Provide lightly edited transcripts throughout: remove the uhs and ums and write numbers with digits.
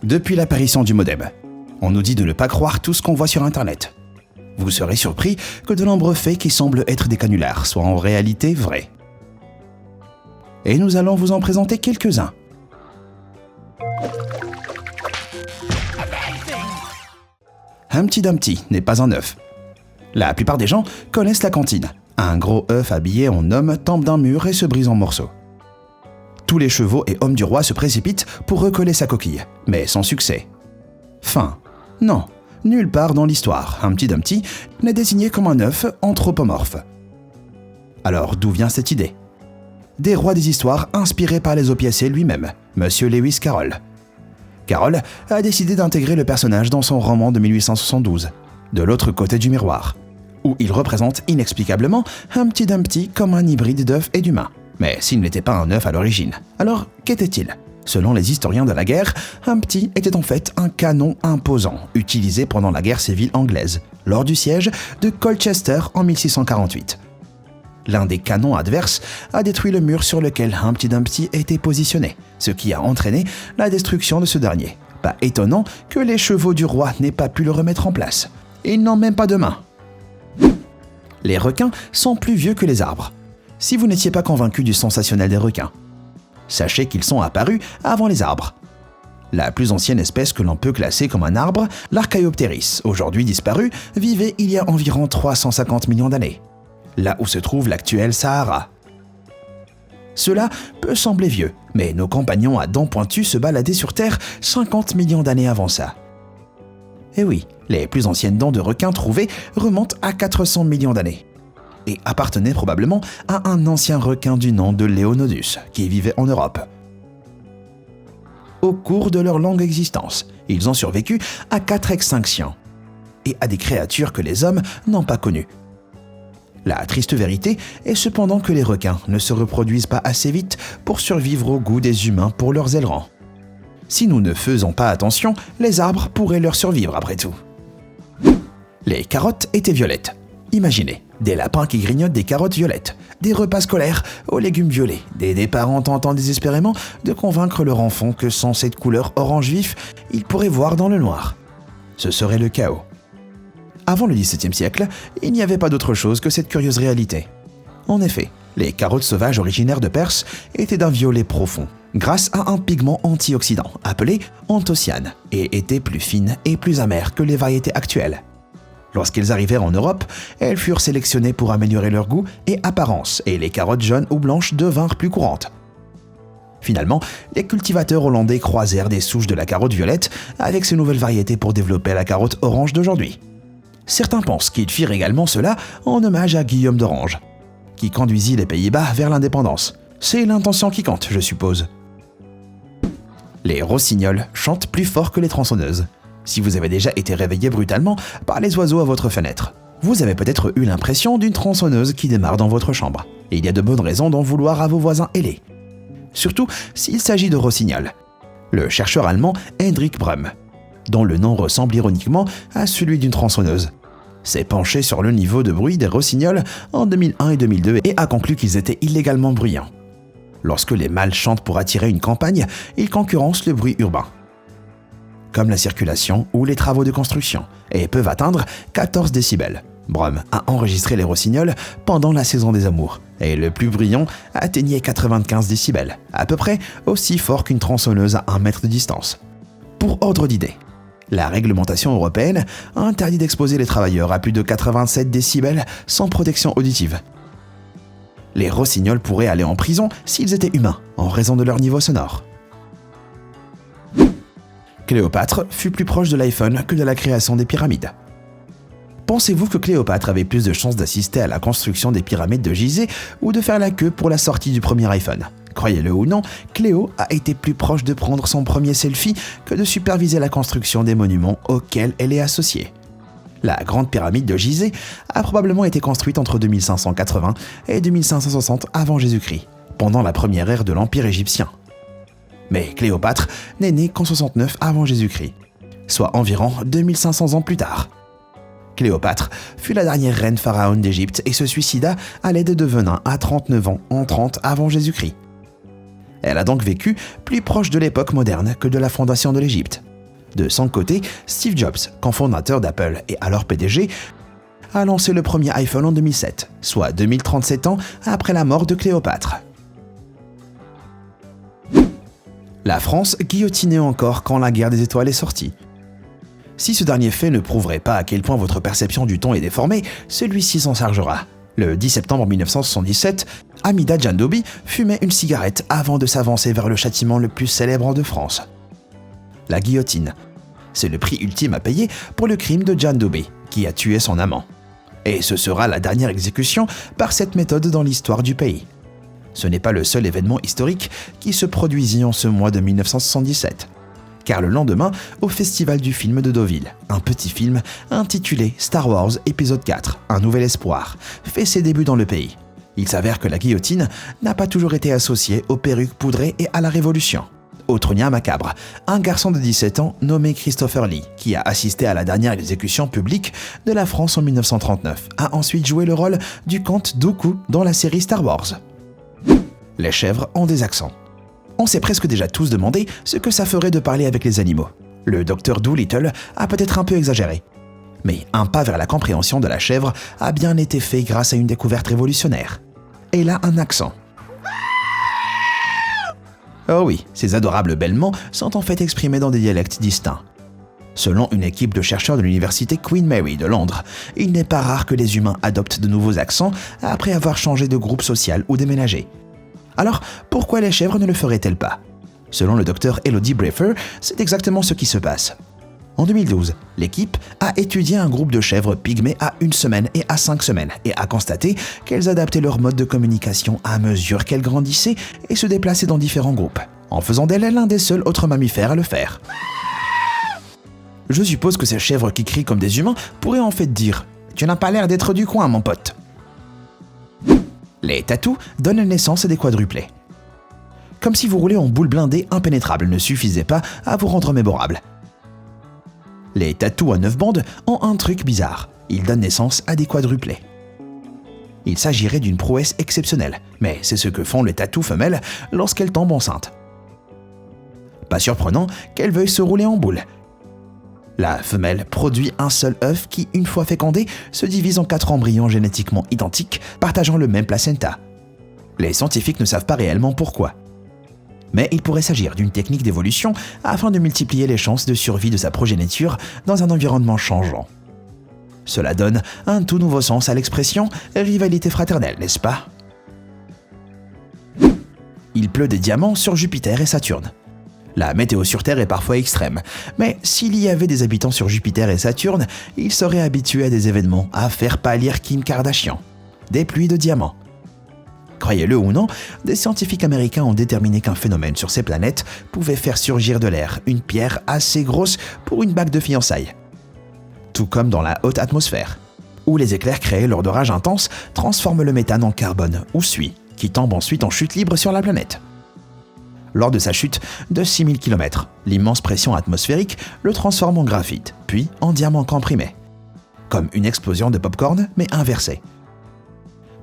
Depuis l'apparition du modem, on nous dit de ne pas croire tout ce qu'on voit sur Internet. Vous serez surpris que de nombreux faits qui semblent être des canulars soient en réalité vrais. Et nous allons vous en présenter quelques-uns. Humpty Dumpty n'est pas un œuf. La plupart des gens connaissent la comptine. Un gros œuf habillé en homme tombe d'un mur et se brise en morceaux. Tous les chevaux et hommes du roi se précipitent pour recoller sa coquille, mais sans succès. Fin. Non, nulle part dans l'histoire, Humpty Dumpty n'est désigné comme un œuf anthropomorphe. Alors d'où vient cette idée ? Des rois des histoires inspirés par les opiacés lui-même, Monsieur Lewis Carroll. Carroll a décidé d'intégrer le personnage dans son roman de 1872, De l'autre côté du miroir, où il représente inexplicablement Humpty Dumpty comme un hybride d'œuf et d'humain. Mais s'il n'était pas un œuf à l'origine, alors qu'était-il ? Selon les historiens de la guerre, Humpty était en fait un canon imposant, utilisé pendant la guerre civile anglaise, lors du siège de Colchester en 1648. L'un des canons adverses a détruit le mur sur lequel Humpty Dumpty était positionné, ce qui a entraîné la destruction de ce dernier. Pas étonnant que les chevaux du roi n'aient pas pu le remettre en place. Ils n'ont même pas de main. Les requins sont plus vieux que les arbres. Si vous n'étiez pas convaincu du sensationnel des requins, sachez qu'ils sont apparus avant les arbres. La plus ancienne espèce que l'on peut classer comme un arbre, l'Archaeopteris, aujourd'hui disparue, vivait il y a environ 350 millions d'années, là où se trouve l'actuel Sahara. Cela peut sembler vieux, mais nos compagnons à dents pointues se baladaient sur Terre 50 millions d'années avant ça. Et oui, les plus anciennes dents de requin trouvées remontent à 400 millions d'années et appartenaient probablement à un ancien requin du nom de Leonodus qui vivait en Europe. Au cours de leur longue existence, ils ont survécu à 4 extinctions et à des créatures que les hommes n'ont pas connues. La triste vérité est cependant que les requins ne se reproduisent pas assez vite pour survivre au goût des humains pour leurs ailerons. Si nous ne faisons pas attention, les arbres pourraient leur survivre après tout. Les carottes étaient violettes. Imaginez, des lapins qui grignotent des carottes violettes, des repas scolaires aux légumes violets, des parents tentant désespérément de convaincre leur enfant que sans cette couleur orange vif, il pourrait voir dans le noir. Ce serait le chaos. Avant le XVIIe siècle, il n'y avait pas d'autre chose que cette curieuse réalité. En effet, les carottes sauvages originaires de Perse étaient d'un violet profond, grâce à un pigment antioxydant appelé anthocyanes, et étaient plus fines et plus amères que les variétés actuelles. Lorsqu'elles arrivèrent en Europe, elles furent sélectionnées pour améliorer leur goût et apparence, et les carottes jaunes ou blanches devinrent plus courantes. Finalement, les cultivateurs hollandais croisèrent des souches de la carotte violette avec ces nouvelles variétés pour développer la carotte orange d'aujourd'hui. Certains pensent qu'ils firent également cela en hommage à Guillaume d'Orange, qui conduisit les Pays-Bas vers l'indépendance. C'est l'intention qui compte, je suppose. Les rossignols chantent plus fort que les tronçonneuses. Si vous avez déjà été réveillé brutalement par les oiseaux à votre fenêtre, vous avez peut-être eu l'impression d'une tronçonneuse qui démarre dans votre chambre. Et il y a de bonnes raisons d'en vouloir à vos voisins ailés. Surtout s'il s'agit de rossignols. Le chercheur allemand Hendrik Bröm, dont le nom ressemble ironiquement à celui d'une tronçonneuse, s'est penché sur le niveau de bruit des rossignols en 2001 et 2002 et a conclu qu'ils étaient illégalement bruyants. Lorsque les mâles chantent pour attirer une campagne, ils concurrencent le bruit urbain, comme la circulation ou les travaux de construction, et peuvent atteindre 14 décibels. Bröm a enregistré les rossignols pendant la saison des amours, et le plus bruyant atteignait 95 décibels, à peu près aussi fort qu'une tronçonneuse à 1 mètre de distance. Pour ordre d'idée, la réglementation européenne interdit d'exposer les travailleurs à plus de 87 décibels sans protection auditive. Les rossignols pourraient aller en prison s'ils étaient humains, en raison de leur niveau sonore. Cléopâtre fut plus proche de l'iPhone que de la création des pyramides. Pensez-vous que Cléopâtre avait plus de chances d'assister à la construction des pyramides de Gizeh ou de faire la queue pour la sortie du premier iPhone ? Croyez-le ou non, Cléo a été plus proche de prendre son premier selfie que de superviser la construction des monuments auxquels elle est associée. La grande pyramide de Gizeh a probablement été construite entre 2580 et 2560 avant Jésus-Christ, pendant la première ère de l'Empire égyptien. Mais Cléopâtre n'est née qu'en 69 avant Jésus-Christ, soit environ 2500 ans plus tard. Cléopâtre fut la dernière reine pharaon d'Égypte et se suicida à l'aide de venin à 39 ans en 30 avant Jésus-Christ. Elle a donc vécu plus proche de l'époque moderne que de la fondation de l'Égypte. De son côté, Steve Jobs, cofondateur d'Apple et alors PDG, a lancé le premier iPhone en 2007, soit 2037 ans après la mort de Cléopâtre. La France guillotinait encore quand la guerre des étoiles est sortie. Si ce dernier fait ne prouverait pas à quel point votre perception du temps est déformée, celui-ci s'en chargera. Le 10 septembre 1977, Hamida Djandoubi fumait une cigarette avant de s'avancer vers le châtiment le plus célèbre de France. La guillotine. C'est le prix ultime à payer pour le crime de Djandoubi, qui a tué son amant. Et ce sera la dernière exécution par cette méthode dans l'histoire du pays. Ce n'est pas le seul événement historique qui se produisit en ce mois de 1977. Car le lendemain, au Festival du film de Deauville, un petit film intitulé Star Wars épisode 4, Un nouvel espoir, fait ses débuts dans le pays. Il s'avère que la guillotine n'a pas toujours été associée aux perruques poudrées et à la Révolution. Autre lien macabre, un garçon de 17 ans nommé Christopher Lee, qui a assisté à la dernière exécution publique de la France en 1939, a ensuite joué le rôle du comte Dooku dans la série Star Wars. Les chèvres ont des accents. On s'est presque déjà tous demandé ce que ça ferait de parler avec les animaux. Le docteur Dolittle a peut-être un peu exagéré. Mais un pas vers la compréhension de la chèvre a bien été fait grâce à une découverte révolutionnaire. Elle a un accent. Oh oui, ces adorables bêlements sont en fait exprimés dans des dialectes distincts. Selon une équipe de chercheurs de l'université Queen Mary de Londres, il n'est pas rare que les humains adoptent de nouveaux accents après avoir changé de groupe social ou déménagé. Alors, pourquoi les chèvres ne le feraient-elles pas? Selon le docteur Elodie Breffer, c'est exactement ce qui se passe. En 2012, l'équipe a étudié un groupe de chèvres pygmées à 1 semaine et à 5 semaines et a constaté qu'elles adaptaient leur mode de communication à mesure qu'elles grandissaient et se déplaçaient dans différents groupes, en faisant d'elles l'un des seuls autres mammifères à le faire. Je suppose que ces chèvres qui crient comme des humains pourraient en fait dire « Tu n'as pas l'air d'être du coin, mon pote ». Les tatous donnent naissance à des quadruplés. Comme si vous roulez en boule blindée impénétrable ne suffisait pas à vous rendre mémorable. Les tatous à 9 bandes ont un truc bizarre. Ils donnent naissance à des quadruplés. Il s'agirait d'une prouesse exceptionnelle, mais c'est ce que font les tatous femelles lorsqu'elles tombent enceintes. Pas surprenant qu'elles veuillent se rouler en boule. La femelle produit un seul œuf qui, une fois fécondé, se divise en 4 embryons génétiquement identiques, partageant le même placenta. Les scientifiques ne savent pas réellement pourquoi. Mais il pourrait s'agir d'une technique d'évolution afin de multiplier les chances de survie de sa progéniture dans un environnement changeant. Cela donne un tout nouveau sens à l'expression « rivalité fraternelle », n'est-ce pas? Il pleut des diamants sur Jupiter et Saturne. La météo sur Terre est parfois extrême, mais s'il y avait des habitants sur Jupiter et Saturne, ils seraient habitués à des événements à faire pâlir Kim Kardashian. Des pluies de diamants. Croyez-le ou non, des scientifiques américains ont déterminé qu'un phénomène sur ces planètes pouvait faire surgir de l'air une pierre assez grosse pour une bague de fiançailles. Tout comme dans la haute atmosphère, où les éclairs créés lors d'orages intenses transforment le méthane en carbone ou suie, qui tombe ensuite en chute libre sur la planète. Lors de sa chute de 6000 km, l'immense pression atmosphérique le transforme en graphite, puis en diamant comprimé. Comme une explosion de popcorn, mais inversée.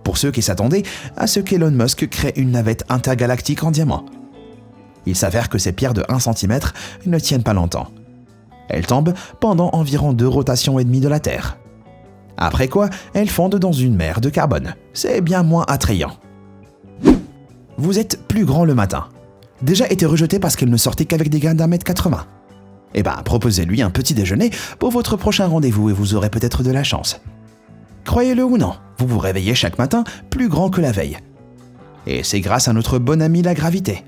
Pour ceux qui s'attendaient à ce qu'Elon Musk crée une navette intergalactique en diamant. Il s'avère que ces pierres de 1 cm ne tiennent pas longtemps. Elles tombent pendant environ 2 rotations et demie de la Terre. Après quoi, elles fondent dans une mer de carbone. C'est bien moins attrayant. Vous êtes plus grand le matin. Déjà été rejeté parce qu'elle ne sortait qu'avec des gains d'1,80 m. Eh ben, proposez-lui un petit déjeuner pour votre prochain rendez-vous et vous aurez peut-être de la chance. Croyez-le ou non, vous vous réveillez chaque matin plus grand que la veille. Et c'est grâce à notre bon ami la gravité.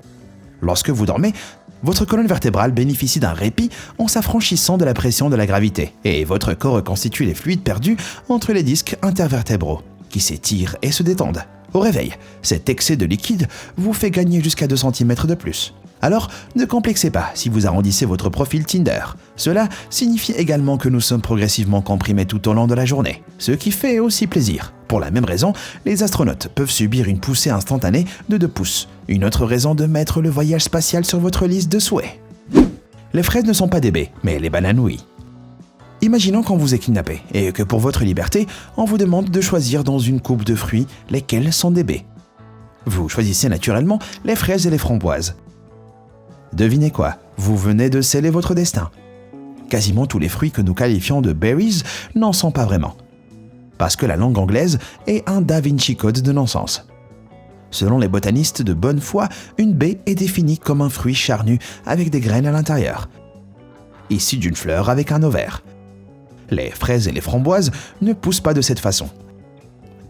Lorsque vous dormez, votre colonne vertébrale bénéficie d'un répit en s'affranchissant de la pression de la gravité, et votre corps reconstitue les fluides perdus entre les disques intervertébraux, qui s'étirent et se détendent. Au réveil, cet excès de liquide vous fait gagner jusqu'à 2 cm de plus. Alors, ne complexez pas si vous arrondissez votre profil Tinder. Cela signifie également que nous sommes progressivement comprimés tout au long de la journée, ce qui fait aussi plaisir. Pour la même raison, les astronautes peuvent subir une poussée instantanée de 2 pouces. Une autre raison de mettre le voyage spatial sur votre liste de souhaits. Les fraises ne sont pas des baies, mais les bananes oui. Imaginons qu'on vous est kidnappé et que pour votre liberté, on vous demande de choisir dans une coupe de fruits lesquels sont des baies. Vous choisissez naturellement les fraises et les framboises. Devinez quoi? Vous venez de sceller votre destin. Quasiment tous les fruits que nous qualifions de berries n'en sont pas vraiment. Parce que la langue anglaise est un Da Vinci Code de non-sens. Selon les botanistes de bonne foi, une baie est définie comme un fruit charnu avec des graines à l'intérieur, issu d'une fleur avec un ovaire. Les fraises et les framboises ne poussent pas de cette façon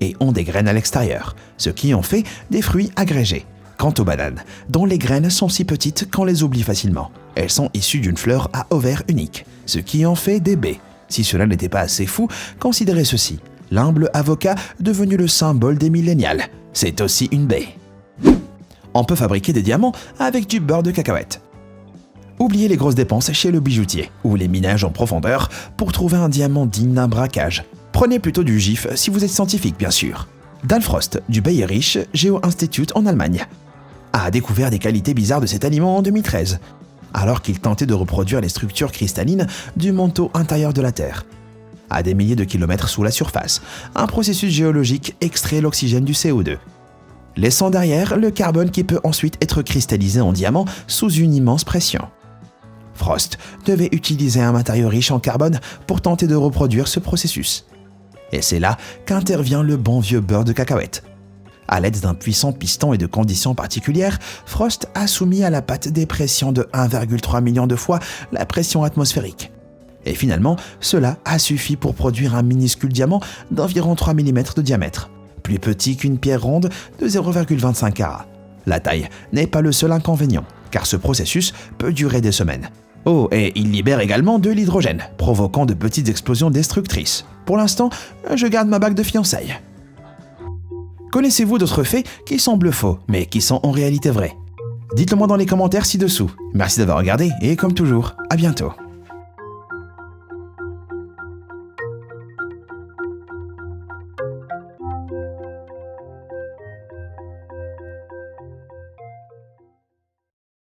et ont des graines à l'extérieur, ce qui en fait des fruits agrégés. Quant aux bananes, dont les graines sont si petites qu'on les oublie facilement, elles sont issues d'une fleur à ovaire unique, ce qui en fait des baies. Si cela n'était pas assez fou, considérez ceci. L'humble avocat devenu le symbole des millénials, c'est aussi une baie. On peut fabriquer des diamants avec du beurre de cacahuète. Oubliez les grosses dépenses chez le bijoutier ou les minages en profondeur pour trouver un diamant digne d'un braquage. Prenez plutôt du GIF si vous êtes scientifique, bien sûr. Dan Frost, du Bayerisch Geo-Institut en Allemagne, a découvert des qualités bizarres de cet aliment en 2013, alors qu'il tentait de reproduire les structures cristallines du manteau intérieur de la Terre. À des milliers de kilomètres sous la surface, un processus géologique extrait l'oxygène du CO2, laissant derrière le carbone qui peut ensuite être cristallisé en diamant sous une immense pression. Frost devait utiliser un matériau riche en carbone pour tenter de reproduire ce processus. Et c'est là qu'intervient le bon vieux beurre de cacahuète. À l'aide d'un puissant piston et de conditions particulières, Frost a soumis à la pâte des pressions de 1,3 million de fois la pression atmosphérique. Et finalement, cela a suffi pour produire un minuscule diamant d'environ 3 mm de diamètre, plus petit qu'une pierre ronde de 0,25 carats. La taille n'est pas le seul inconvénient, car ce processus peut durer des semaines. Oh, et il libère également de l'hydrogène, provoquant de petites explosions destructrices. Pour l'instant, je garde ma bague de fiançailles. Connaissez-vous d'autres faits qui semblent faux, mais qui sont en réalité vrais? Dites-le moi dans les commentaires ci-dessous. Merci d'avoir regardé et comme toujours, à bientôt.